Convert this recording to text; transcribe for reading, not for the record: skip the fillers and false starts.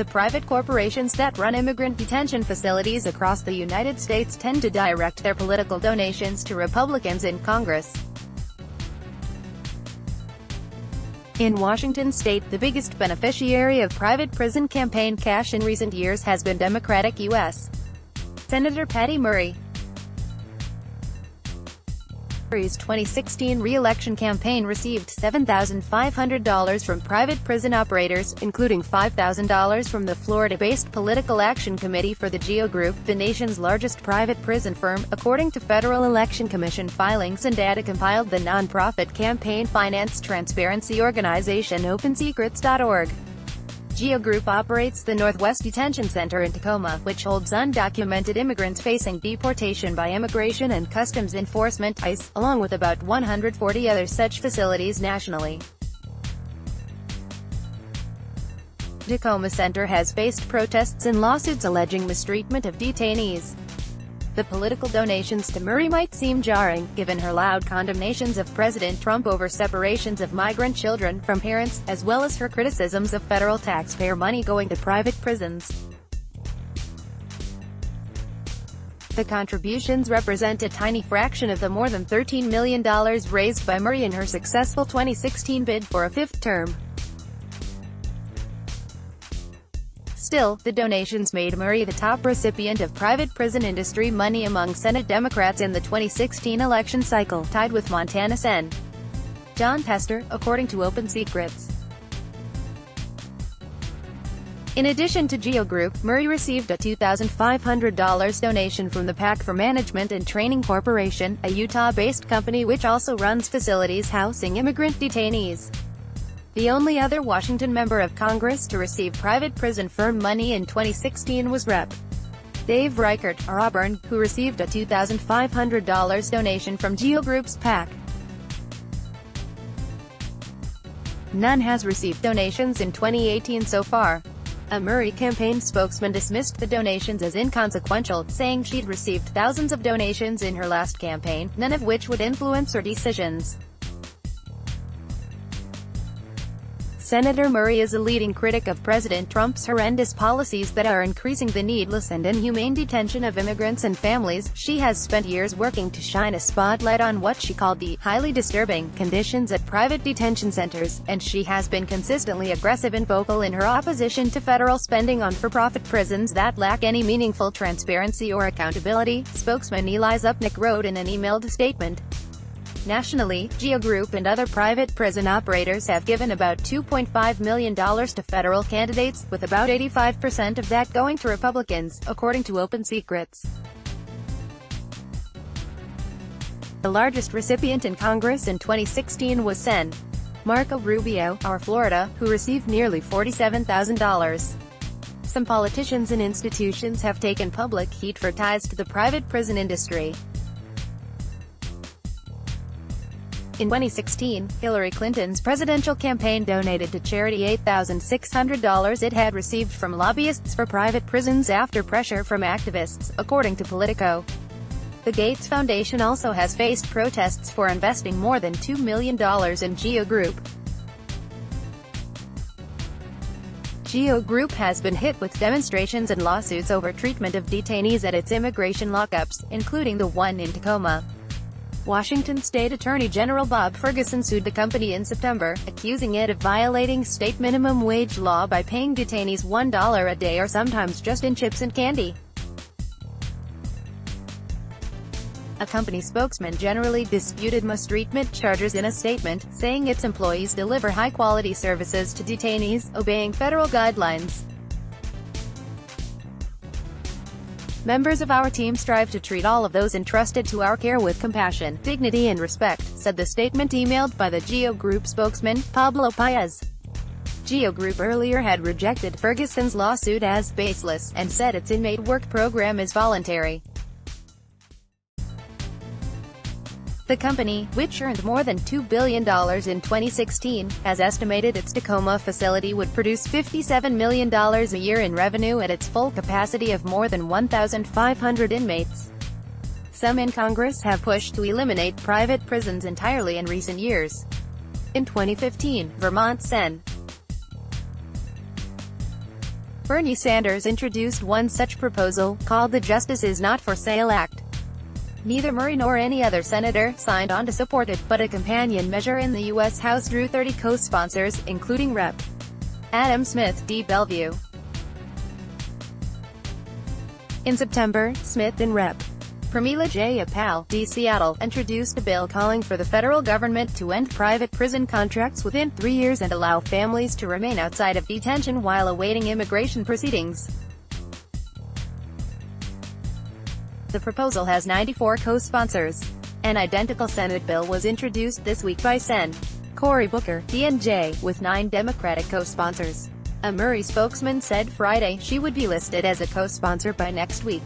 The private corporations that run immigrant detention facilities across the United States tend to direct their political donations to Republicans in Congress. In Washington state, the biggest beneficiary of private prison campaign cash in recent years has been Democratic U.S. Senator Patty Murray. Murray's 2016 re-election campaign received $7,500 from private prison operators, including $5,000 from the Florida-based Political Action Committee for the GEO Group, the nation's largest private prison firm, according to Federal Election Commission filings and data compiled by the nonprofit campaign finance transparency organization OpenSecrets.org. GEO Group operates the Northwest Detention Center in Tacoma, which holds undocumented immigrants facing deportation by Immigration and Customs Enforcement (ICE), along with about 140 other such facilities nationally. Tacoma Center has faced protests and lawsuits alleging mistreatment of detainees. The political donations to Murray might seem jarring, given her loud condemnations of President Trump over separations of migrant children from parents, as well as her criticisms of federal taxpayer money going to private prisons. The contributions represent a tiny fraction of the more than $13 million raised by Murray in her successful 2016 bid for a fifth term. Still, the donations made Murray the top recipient of private prison industry money among Senate Democrats in the 2016 election cycle, tied with Montana Sen. Jon Tester, according to OpenSecrets. In addition to GEO Group, Murray received a $2,500 donation from the PAC for Management and Training Corporation, a Utah-based company which also runs facilities housing immigrant detainees. The only other Washington member of Congress to receive private prison firm money in 2016 was Rep. Dave Reichert, Auburn, who received a $2,500 donation from GEO Group's PAC. None has received donations in 2018 so far. A Murray campaign spokesman dismissed the donations as inconsequential, saying she'd received thousands of donations in her last campaign, none of which would influence her decisions. Senator Murray is a leading critic of President Trump's horrendous policies that are increasing the needless and inhumane detention of immigrants and families. She has spent years working to shine a spotlight on what she called the highly disturbing conditions at private detention centers, and she has been consistently aggressive and vocal in her opposition to federal spending on for-profit prisons that lack any meaningful transparency or accountability, spokesman Eli Zupnik wrote in an emailed statement. Nationally, GEO Group and other private prison operators have given about $2.5 million to federal candidates, with about 85% of that going to Republicans, according to OpenSecrets. The largest recipient in Congress in 2016 was Sen. Marco Rubio, our Florida, who received nearly $47,000. Some politicians and institutions have taken public heat for ties to the private prison industry. In 2016, Hillary Clinton's presidential campaign donated to charity $8,600 it had received from lobbyists for private prisons after pressure from activists, according to Politico. The Gates Foundation also has faced protests for investing more than $2 million in GEO Group. GEO Group has been hit with demonstrations and lawsuits over treatment of detainees at its immigration lockups, including the one in Tacoma. Washington State Attorney General Bob Ferguson sued the company in September, accusing it of violating state minimum wage law by paying detainees $1 a day or sometimes just in chips and candy. A company spokesman generally disputed mistreatment charges in a statement, saying its employees deliver high-quality services to detainees, obeying federal guidelines. Members of our team strive to treat all of those entrusted to our care with compassion, dignity and respect, said the statement emailed by the GEO Group spokesman, Pablo Paez. GEO Group earlier had rejected Ferguson's lawsuit as baseless, and said its inmate work program is voluntary. The company, which earned more than $2 billion in 2016, has estimated its Tacoma facility would produce $57 million a year in revenue at its full capacity of more than 1,500 inmates. Some in Congress have pushed to eliminate private prisons entirely in recent years. In 2015, Vermont Sen. Bernie Sanders introduced one such proposal, called the Justice Is Not for Sale Act. Neither Murray nor any other senator signed on to support it, but a companion measure in the U.S. House drew 30 co-sponsors, including Rep. Adam Smith, D. Bellevue. In September, Smith and Rep. Pramila Jayapal, D. Seattle, introduced a bill calling for the federal government to end private prison contracts within 3 years and allow families to remain outside of detention while awaiting immigration proceedings. The proposal has 94 co-sponsors. An identical Senate bill was introduced this week by Sen. Cory Booker, DNJ, with 9 Democratic co-sponsors. A Murray spokesman said Friday she would be listed as a co-sponsor by next week.